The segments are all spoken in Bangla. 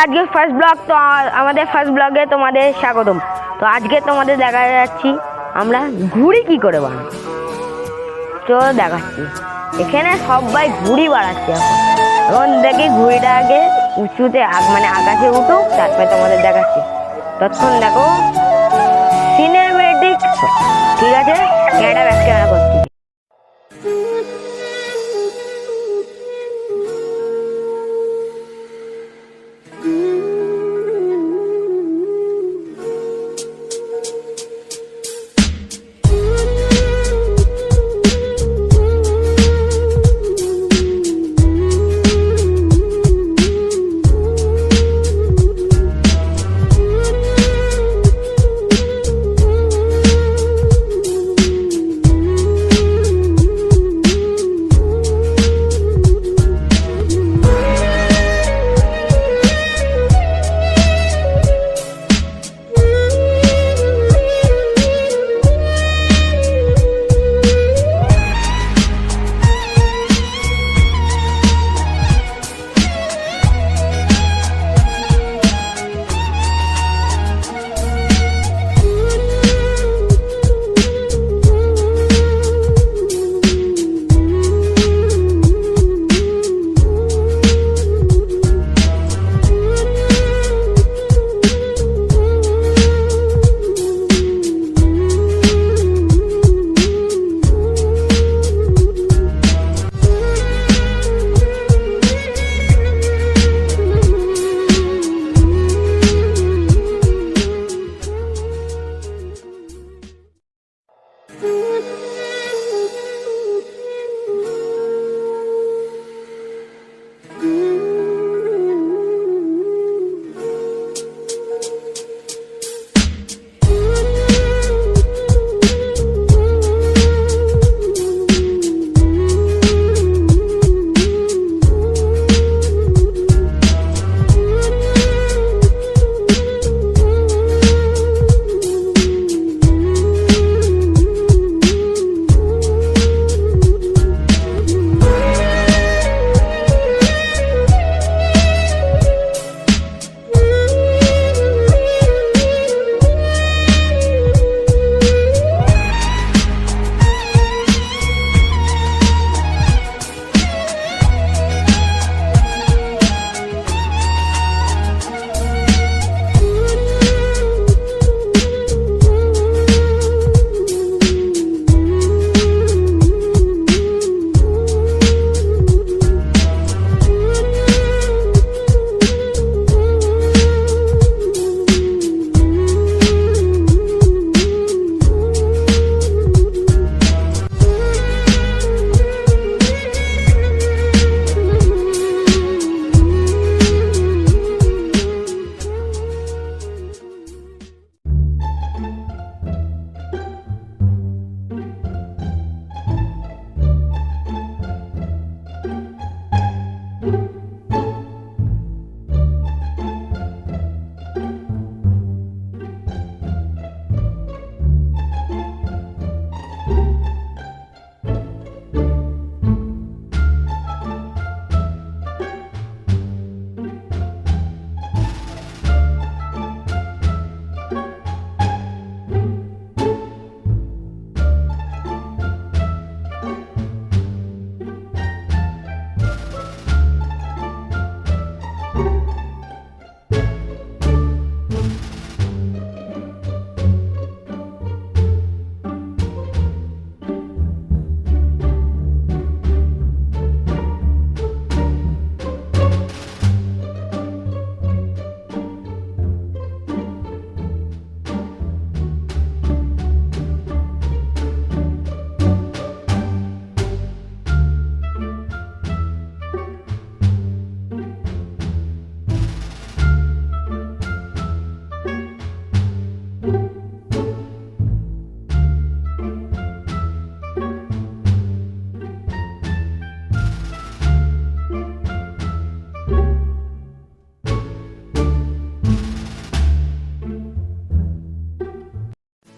আজকে ফার্স্ট ব্লগ, তো আমাদের ফার্স্ট ব্লগে তোমাদের স্বাগতম। তো আজকে তোমাদের দেখা যাচ্ছি আমরা ঘুড়ি কি করে বানাই, তো দেখাচ্ছি। এখানে সবাই ঘুড়ি বানাচ্ছে। এখন দেখি ঘুড়িটা আগে উঁচুতে মানে আকাশে উঠুক, তারপরে তোমাদের দেখাচ্ছি। ততক্ষণ দেখো সিনেমেটিক। ঠিক আছে, ক্যামেরা ব্যাক ক্যামেরা করছি।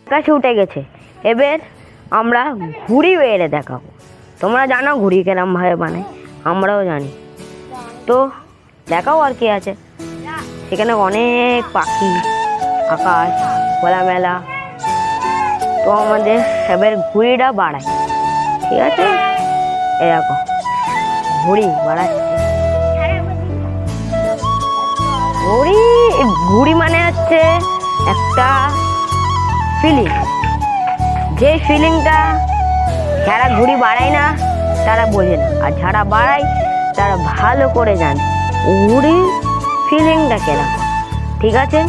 আকাশে উঠে গেছে। এবার আমরা ঘুড়ি বেড়ে দেখাবো। তোমরা জানো ঘুড়ি কেরম ভাবে বানায়, আমরাও জানি। তো দেখাও আর কি আছে। সেখানে অনেক পাখি, আকাশ, খোলামেলা। তো আমাদের সবের ঘুড়িটা বাড়ায়, ঠিক আছে? এরকম ঘুড়ি বাড়াচ্ছে। ঘুড়ি মানে হচ্ছে একটা ফিলিং, যে ফিলিংটা যারা ঘুড়ি বাড়ায় না তারা বোঝে না, আর যারা বাড়ায় তারা ভালো করে জানে ঘুড়ি ফিলিংটা কেনা, ঠিক আছে?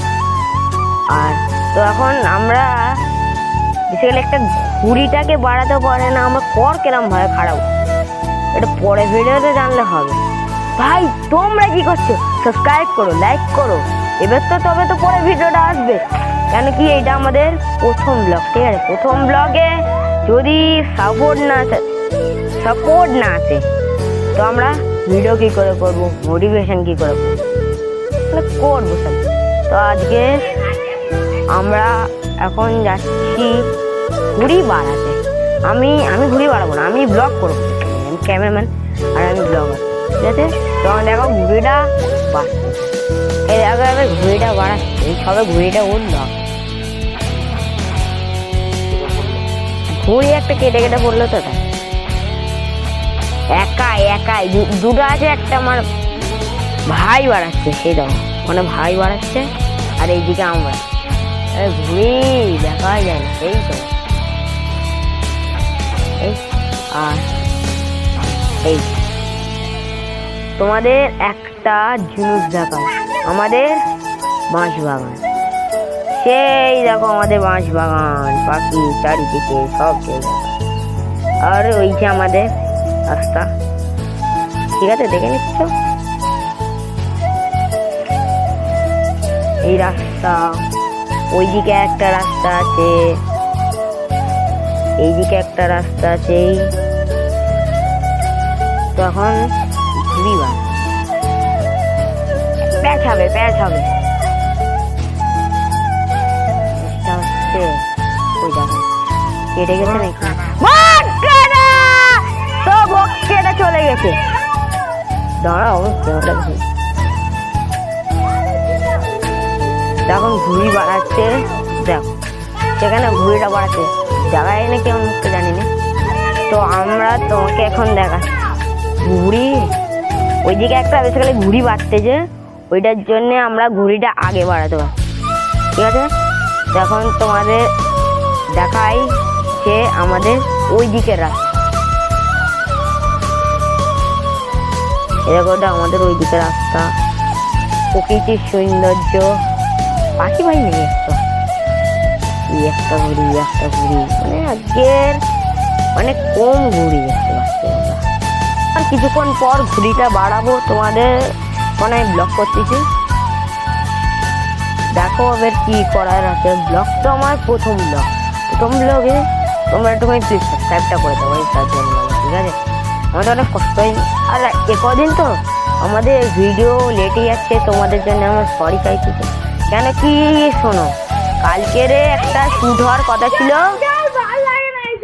আর তো এখন আমরা বেসিক্যালি একটা ঘুড়িটাকে বাড়াতে পারে না আমরা কেরম ভাবে খারাপ, এটা পরে ভিডিওতে জানলে হবে। ভাই তোমরা কি করছো? সাবস্ক্রাইব করো, লাইক করো, এবার তো তবে তো পরে ভিডিওটা আসবে, কেন কি এটা আমাদের প্রথম ব্লগ, ঠিক আছে? প্রথম ব্লগে যদি সাপোর্ট না আসে তো আমরা ভিডিও কি করে করবো, মোটিভেশন কি করে করবো সব। তো আজকে আমরা এখন যাচ্ছি ঘুড়ি বাড়াতে। আমি ঘুড়ি বাড়াবো না, আমি ব্লগ করবো, আমি ক্যামেরাম্যান আর আমি ব্লগার, ঠিক আছে? তো দেখো ঘুড়িটা বাড়ছে, এই দেখো এবার ঘুড়িটা বাড়াচ্ছে, এই সবে ঘুড়িটা উঠল, ঘুড়ি একটা কেটে কেটে পড়লো তো তাই একাই দুটো আছে, একটা আমার ভাই বাড়াচ্ছে, সেই দেখো মানে ভাই বাড়াচ্ছে আর এইদিকে আমরা ঘুড়ি দেখা যায় না, এই তো এই। আর এই তোমাদের একটা জিনিস দেখায়, আমাদের বাঁশ বাগান, সেই দেখো আমাদের বাঁশ বাগান, পাখি চারিদিকে সব জায়গা, আর ওই যে আমাদের রাস্তা, ঠিক আছে? দেখে নিচ্ছ এই রাস্তা, ওইদিকে একটা রাস্তা আছে, এইদিকে একটা রাস্তা আছে। তো এখন ঘুড়ি বাড় প্যাচ হবে ওই দেখো কেটে গেছে নাকি, তো কেটে চলে গেছে, দাঁড়াও তখন ঘুড়ি বাড়াচ্ছে, দেখো সেখানে ঘুড়িটা বাড়াচ্ছে, জায়গায় নাকি আমি মুখটা জানি না। তো আমরা তোমাকে এখন দেখাচ্ছি ঘুড়ি, ওইদিকে একটা বেসিক্যালি ঘুড়ি বাড়তেছে, ওইটার জন্যে আমরা ঘুড়িটা আগে বাড়াতে পারি, ঠিক আছে? তখন তোমাদের দেখাই যে আমাদের ওই দিকের রাস্তা, এরকমটা আমাদের ওই দিকের রাস্তা, প্রকৃতির সৌন্দর্য, পাখি ভাই নেই একটা ঘুড়ি মানে আজকের মানে কম ঘুড়ি দেখতে পাচ্ছি আমরা। আর কিছুক্ষণ পর ঘুড়িটা বাড়াবো, তোমাদের মানে ব্লগ করতেছি, দেখো এবার কি করার আছে। ব্লগ তো আমার প্রথম ব্লগে তোমরা একটুখানি প্লিজ সাবস্ক্রাইবটা করে দেবো, এই তার জন্য, ঠিক আছে? আমাদের অনেক কষ্ট হয়, আর কদিন তো আমাদের ভিডিও লেটে যাচ্ছে, তোমাদের জন্য আমার সরি চাইতেছি, কেন কি শোনো কালকের একটা শ্যুট হওয়ার কথা ছিল,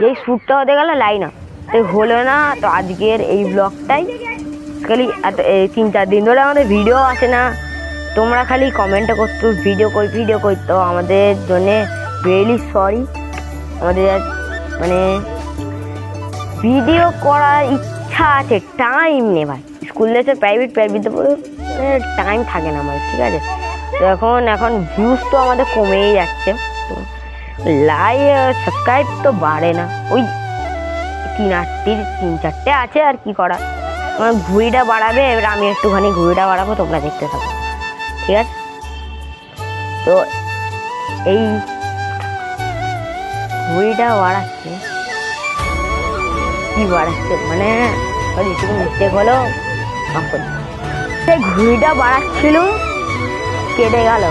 যেই শ্যুটটা হতে গেল লাইন আপ তো হলো না। তো আজকের এই ব্লগটাই খালি 3-4 দিন ধরে আমাদের ভিডিও আসে না, তোমরা খালি কমেন্টে করতো ভিডিও কই, তো আমাদের জন্যে রিয়েলি সরি, আমাদের মানে ভিডিও করার ইচ্ছা আছে, টাইম নেই ভাই, স্কুল লেসে প্রাইভেট টাইম থাকে না আমার, ঠিক আছে? তো এখন ভিউজ তো আমাদের কমেই যাচ্ছে, সাবস্ক্রাইব তো বাড়ে না, ওই 3-4টে আছে, আর কি করা। আমার ঘুড়িটা বাড়াবে, এবার আমি একটুখানি ঘুড়িটা বাড়াবো, তোমরা দেখতে থাকো, ঠিক আছে? তো এই ঘুড়িটা বাড়াচ্ছে, কি বাড়াচ্ছে মানে মিস্টেক হলো, সেই ঘুড়িটা বাড়াচ্ছিল কেটে গেল,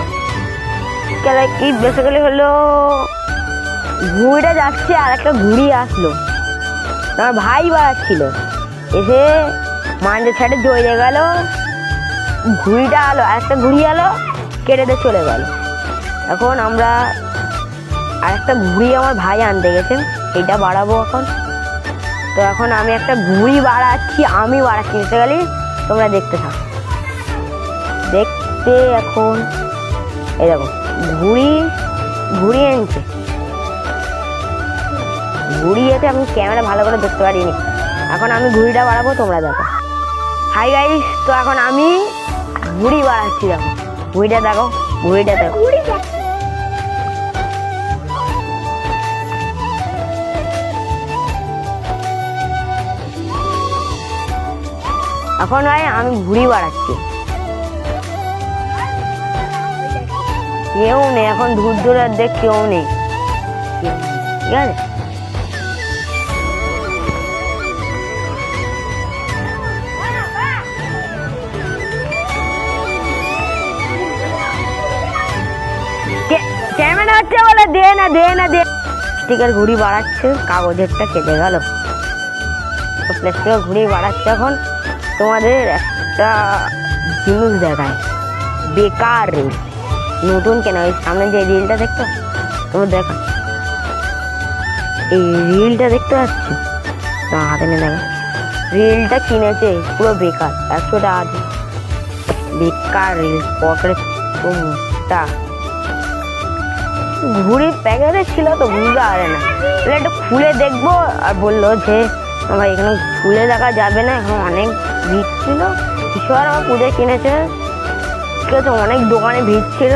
কি বেসিক্যালি হলো ঘুড়িটা যাচ্ছে আর একটা ঘুড়ি আসলো, আমার ভাই বাড়াচ্ছিল, এসে মাঝে সাইডে জড়িয়ে গেল, ঘুড়িটা আলো আর একটা ঘুড়ি আলো কেটে দিয়ে চলে গেল। এখন আমরা আর একটা ঘুড়ি আমার ভাই আনতে গেছে, সেইটা বাড়াবো এখন। তো এখন আমি একটা ঘুড়ি বাড়াচ্ছি, বেসিক্যালি তোমরা দেখতে থাকো, দেখ এতে এখন এই দেখো ঘুড়ি এনেছে। ঘুড়ি এতে আমি ক্যামেরা ভালো করে দেখতে পারিনি। এখন আমি ঘুড়িটা বাড়াবো, তোমরা দেখো। হাই গাইস, তো এখন আমি ঘুড়ি বাড়াচ্ছি। দেখো ঘুড়িটা দেখো, ঘুড়িটা দেখো। এখন ভাই আমি ঘুড়ি বাড়াচ্ছি। কেউ নেই এখন, দূর দূরে দেখ কেউ নেই, ঠিক আছে। ক্যামেরা হচ্ছে বলে দে না প্লাস্টিকের ঘুড়ি বাড়াচ্ছে, কাগজেরটা কেটে গেল। প্লাস্টিকের ঘুড়ি বাড়াচ্ছে। এখন তোমাদের একটা জিনিস দেখায়, বেকার রিল, নতুন কেন। ওই সামনে যে রিলটা দেখতো, তোমার দেখো এই রিলটা দেখতে পাচ্ছি না, হাতে নিয়ে দেখো। রিলটা কিনেছে পুরো বেকার, 100 টাকা আছে। বেকার রিল, পকেটে তো মোটা। ঘুড়ির প্যাকেটে ছিল তো বুঝতে পারে না, একটু খুলে দেখবো। আর বললো যে ভাই এখানে খুলে দেখা যাবে না, এখন অনেক ভিড় ছিল। ঈশ্বর আমার পুজো কিনেছে, তো অনেক দোকানে ভিড় ছিল,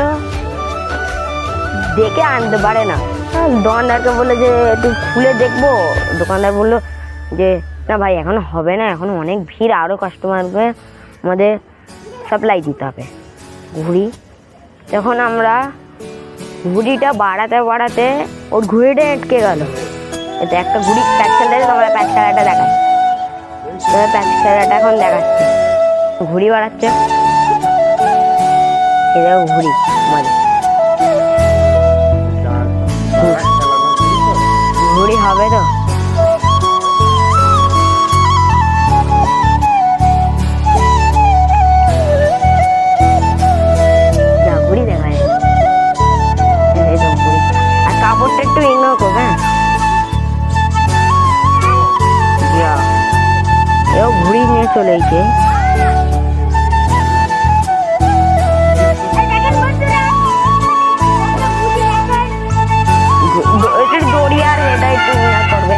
দেখে আনতে পারে না। দোকানদারকে বললো যে একটু খুলে দেখবো। দোকানদার বললো যে না ভাই এখন হবে না, এখন অনেক ভিড়, আরও কাস্টমারকে আমাদের সাপ্লাই দিতে হবে ঘুড়ি। তখন আমরা ঘুড়িটা বাড়াতে ওর ঘুড়িটা আটকে গেল। এটা একটা ঘুড়ি প্যাচ খেলাতে, তোমরা প্যাচ খেলাটা দেখায়, প্যাচ খেলাটা এখন দেখাচ্ছে। ঘুড়ি বাড়াচ্ছে, এই দেখো ঘুড়ি ঘুড়ি হবে তো। ঘুড়ি দেখায়, আর কাপড়টা একটু ইগনোর করবে। এও ঘুড়ি নিয়ে চলেছে। দড়িয়ার এটা একটু ইগনোর করবে।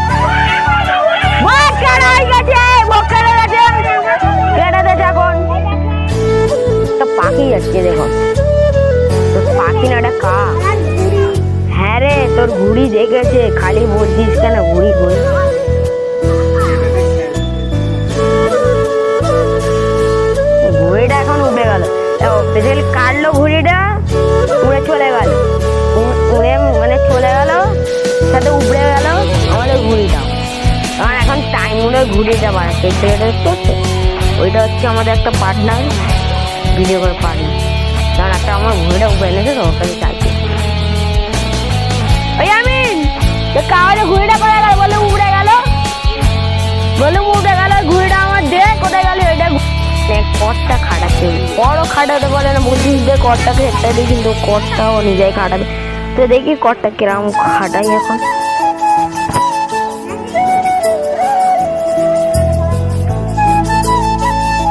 পাখি যাচ্ছে দেখো, পাখি না, এটা কাক। হ্যাঁ রে, তোর ঘুড়ি দেখেছে, খালি বলছিস কেন ঘুড়ি ঘুড়ি। ঘুড়িটা এখন উঠে গেল, কাটলো ঘুড়িটা, উড়ে চলে গেল, উড়ে মানে চলে গেল, সাথে উপড়ে গেল আমাদের ঘুড়িটা। কারণ এখন টাইম উড়ে ঘুড়িটা বাড়াচ্ছে। ছেলেটা দেখতে হচ্ছে, ওইটা হচ্ছে আমাদের একটা পার্টনার, ভিডিও করে পার্টনার। কারণ একটা আমার ঘুড়িটা উপরে এনেছে তো, ওর কাছে চাইছে। ওই আমিন কাগজে ঘুড়িটা করে গেল, বলে উড়ে গেল, ঘুড়িটা আমার দে, কোথায় গেল ওইটা। কটটা খাটাচ্ছে, বড় খাটাতে বলে না, বলছিস যে কটটাকে একটা দিই, কিন্তু কটটাও নিজেই খাটাবে। তো দেখি কটটা কিরকম খাটাই এখন।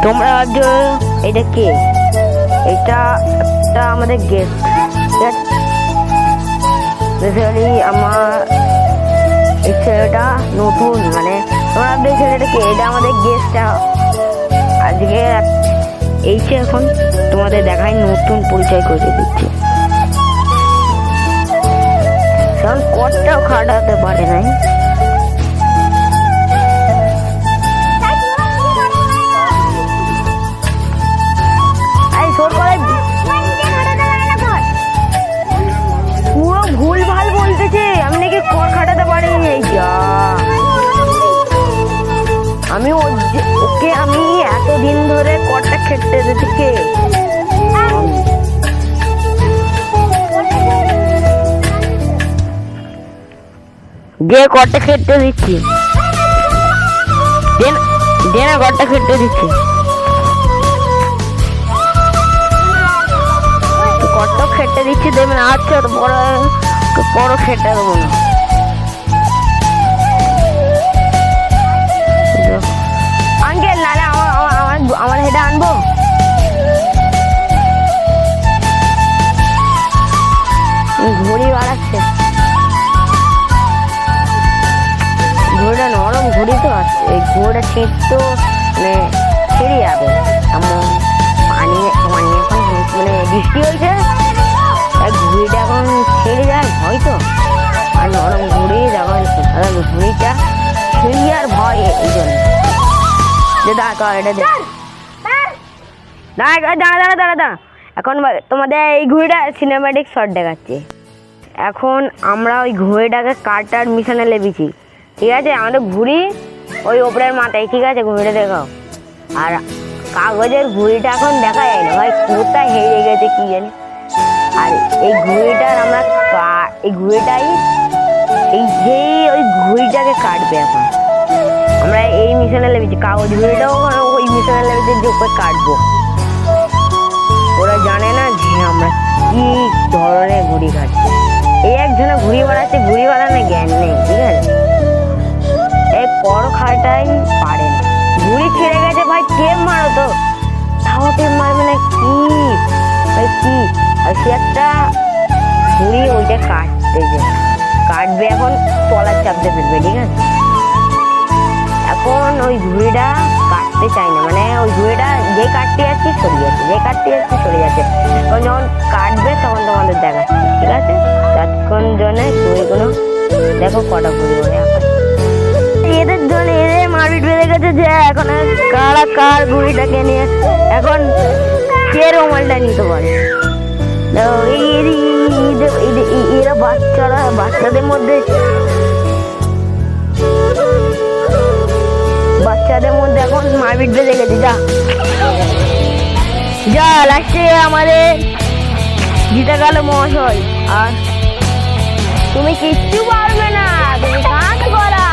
তোমরা ভাবছো এটা কে? এটা একটা আমাদের গেস্ট। বেসিক্যালি আমার এই ছেলেটা নতুন, মানে তোমরা ভাবছো এই ছেলেটা কে? এটা আমাদের গেস্টটা আজকে এইছে। এখন তোমাদের দেখাই, নতুন পরিচয় করে দিচ্ছি। কারণ কটটাও খাটাতে পারে নাই। পুরো ভুল ভাল বলতেছে, আমি নাকি কর খাটাতে পারিনি। আমি ওকে আমি এতদিন ধরে কটটা খেটতে দিচ্ছি। কে গিয়ে কটটা খেটতে দিচ্ছি, দেনা কটটা খেটতে দিচ্ছি। কটটা খেটে দিচ্ছি, দেবেন। আচ্ছা বড় খেটে দেবো না। আঙ্কেল নালে আমার হেডে আনবো। শীত তো মানে ছেড়ে যাবে, এমন পানি পানি এখন মানে বৃষ্টি হয়েছে, ঘুড়িটা এখন ছেড়ে যায় হয়তো, আর নরম ঘুড়ি যখন ঘুড়িটা ছেড়ে আর ভয় এই জন্য দাঁড়া এটা দাঁড়া দাঁড়া। এখন তোমাদের এই ঘুড়িটা সিনেম্যাটিক শট দেখাচ্ছে। এখন আমরা ওই ঘুড়িটাকে কাটার মিশনে লেগেছি, ঠিক আছে? আমাদের ঘুড়ি ওই ওপরের মাথায়, ঠিক আছে? ঘুড়িটা দেখাও। আর কাগজের ঘুড়িটা এখন দেখা যায় না ভাই, কোথায় হেরে গেছে কি জানি। আর এই ঘুড়িটার আমরা এই ঘুড়িটাই ওই ঘুড়িটাকে কাটবে এখন। আমরা এই মিশনে লেগেছি, কাগজ ঘুড়িটাও ওই মিশনে লেগেছে যে উপরে কাটবো। ওরা জানে না যে আমরা কি ধরনের ঘুড়ি কাটছি। এই একজনে ঘুড়ি বাড়াচ্ছে, ঘুড়ি বাড়ানোর জ্ঞান নেই, ঠিক আছে? এই বড় খাটাই পারে না। ঘুড়ি ছেড়ে গেছে ভাই, টেপ মারো তো, তাও টেপ মারবে না কি ভাই কি? আর সে একটা ঘুড়ি ওইটা কাটবে এখন, তলার চাপতে ফেলবে, ঠিক আছে? এখন ওই ঘুড়িটা কাটতে চাই না, মানে ওই ঘুড়িটা যে কাটতে যাচ্ছি সরে যাচ্ছে, যে কাটতে যাচ্ছি সরে যাচ্ছে। এখন যখন কাটবে তখন তোমাদের দেখাচ্ছি, ঠিক আছে? ততক্ষণ জন্য ঘুড়িগুলো দেখো কটা ঘুড়ি ওরে এখন এদের জন্য এদের মারপিট বেঁধে গেছে যে এখন কারা কার ঘুড়িটাকে নিয়ে এখন কে রুমালটা নিতে পারে। এরা বাচ্চাদের মধ্যে এখন মারপিট বেঁধে গেছে। যা লাস্টে আমাদের জিতে গেল মহাশয়। আর তুমি কিচ্ছু পারবে না, তুমি কাজ করা,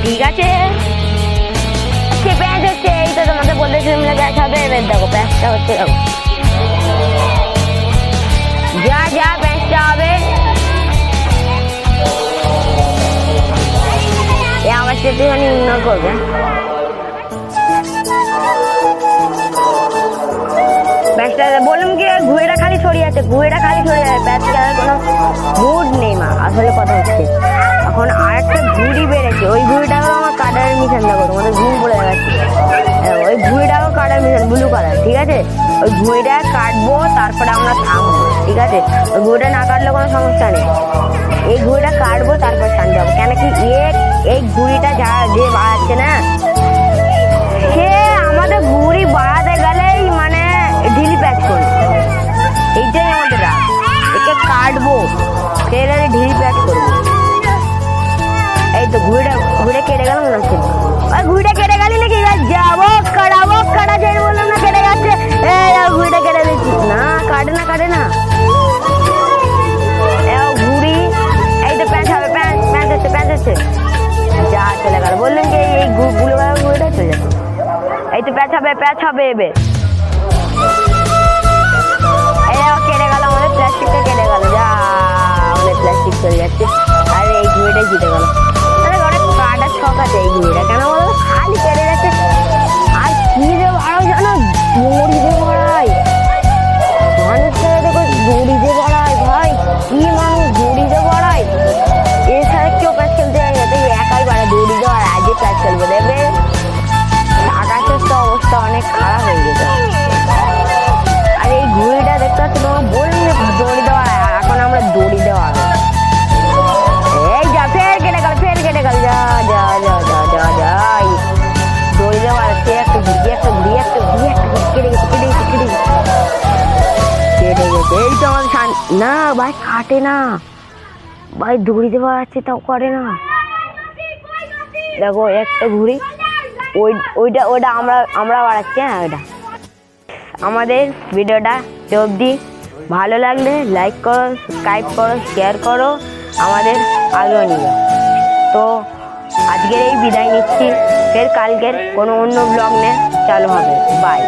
ঠিক আছে? সে প্যাঁচ হচ্ছে, এই তো তোমাকে বলতেছিলাম না প্যাঁচ হবে, এবার দেখো প্যাঁচটা হচ্ছে, যা যা প্যাঁচটা হবে। আমার সাথে ইগনোর করবে। বললাম কি ঘুড়িটা খালি ছড়িয়ে আছে, ঘুড়িটা খালি ছড়িয়ে আছে, প্যাচ খেলার কোনো মুড নেই মা। আসলে কথা হচ্ছে এখন আরেকটা ঘুড়ি বেড়েছে, ওই ঘুড়িটাকেও আমার কাটারের মিশন দেখো, তোমাদের ঘুম পড়ে যাচ্ছে। ওই ঘুড়িটাকেও কাটার মিশন ব্লু কালার, ঠিক আছে? ওই ঘুড়িটা কাটবো, তারপরে আমরা থামবো, ঠিক আছে? ওই ঘুড়িটা না কাটলে কোনো সমস্যা নেই, এই ঘুড়িটা কাটবো তারপর শান যাবো। কেন কি এই ঘুড়িটা যে বাড়াচ্ছে না, সে আমাদের ঘুড়ি বাড়াতে গেলেই মানে ঢিল প্যাচ করবে, এইটাই আমাদের রাগ। একে কাটবো, সে ঢিল প্যাচ করবো। এই তো ঘুড়ে কেটে গেল মনে হচ্ছে, ঘুড়িটা কেটে গেলি নাকি? যাবো কাটা যে বললাম না কেটে যাচ্ছে, ঘুড়িটা কেটে দিচ্ছি না, কাটে না ঘুড়ি। এই তো প্যাঁচ হবে, প্যাঁচ হচ্ছে, যা চলে গেল। বললেন যে এই গুলো ঘুড়িটা চলে যাচ্ছে। এই তো প্যাঁচ হবে এবার। কেটে গেল আমাদের প্লাস্টিকটা, কেটে গেল, যা আমাদের প্লাস্টিক চলে যাচ্ছে। আর এই ঘুড়িটাই জিতে গেল। অনেক কাটার শখ আছে এই ঘুড়িটা, কেন বলো? খালি কেটে যাচ্ছে। আর কি যে বাড়াও জানো, দড়ি যে বাড়ায় মানুষটা, দেখো দড়ি যে বাড়ায় ভাই, কি মানুষ দড়ি যে বাড়ায়। এর সাথে কেউ প্যাচ খেলতে যায় না, একাই বাড়ায় দড়ি দেওয়ার, আজকে প্যাচ খেলবে দেবে। আকাশের তো অবস্থা অনেক খারাপ হয়ে গেছে। আর এই ঘুড়িটা দেখতে পাচ্ছি, তোমার বললে দড়ি দেওয়া, এখন আমরা দড়ি দেওয়া। এই যা ফের কেটে গেল, যা দড়ি দেওয়া আছে, একটা ঘুড়ি কেটে গেছে। এই তো আমার না ভাই, কাটে না ভাই, দড়ি দেওয়া আছে তাও করে না। দেখো একটা ঘুড়ি, ওইটা আমরা বাড়াচ্ছি। হ্যাঁ, ওইটা আমাদের ভিডিওটা অবধি ভালো লাগলে লাইক করো, সাবস্ক্রাইব করো, শেয়ার করো, আমাদের আগ্রহ নিয়ে। তো আজকের এই বিদায় নিচ্ছি, ফের কালকের কোনো অন্য ব্লগ নিয়ে চালু হবে। বাই।